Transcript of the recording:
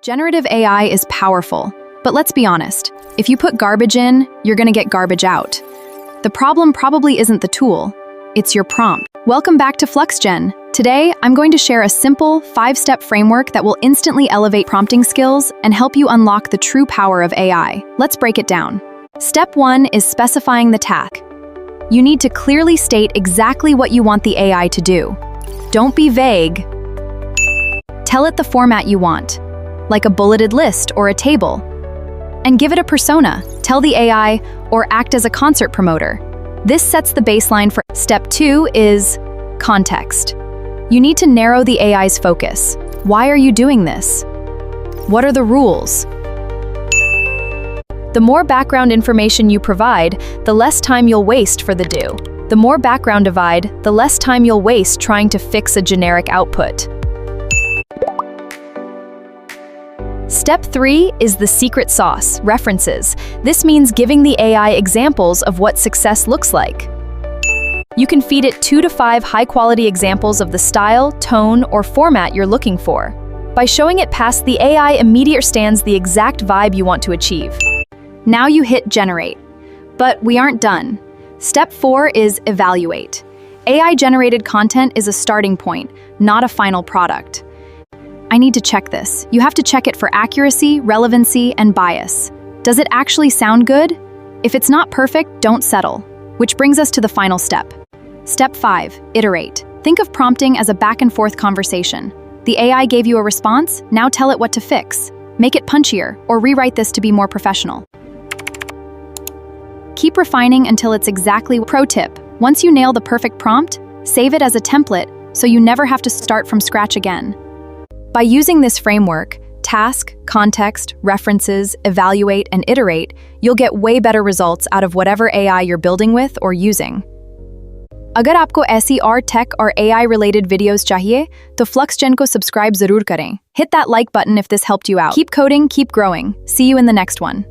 Generative AI is powerful, but let's be honest. If you put garbage in, you're gonna get garbage out. The problem probably isn't the tool, it's your prompt. Welcome back to FluxGen. Today, I'm going to share a simple, 5-step framework that will instantly elevate prompting skills and help you unlock the true power of AI. Let's break it down. Step 1 is specifying the task. You need to clearly state exactly what you want the AI to do. Don't be vague. Tell it the format you want, like a bulleted list or a table. And give it a persona. Tell the AI, or act as a concert promoter. This sets the baseline for Step 2 is context. You need to narrow the AI's focus. Why are you doing this? What are the rules? The more background information you provide, the less time you'll waste for the do. The more background divide, the less time you'll waste trying to fix a generic output. Step 3 is the secret sauce, references. This means giving the AI examples of what success looks like. You can feed it 2 to 5 high-quality examples of the style, tone, or format you're looking for. By showing it past, the AI immediately understands the exact vibe you want to achieve. Now you hit generate. But we aren't done. Step 4 is evaluate. AI-generated content is a starting point, not a final product. I need to check this. You have to check it for accuracy, relevancy, and bias. Does it actually sound good? If it's not perfect, don't settle. Which brings us to the final step. Step 5, iterate. Think of prompting as a back-and-forth conversation. The AI gave you a response, now tell it what to fix. Make it punchier, or rewrite this to be more professional. Keep refining until it's exactly. Pro tip, once you nail the perfect prompt, save it as a template so you never have to start from scratch again. By using this framework, task, context, references, evaluate, and iterate, you'll get way better results out of whatever AI you're building with or using. अगर आपको ऐसी और tech और AI related videos चाहिए, तो FluxGen को subscribe जरूर करें. Hit that like button if this helped you out. Keep coding, keep growing. See you in the next one.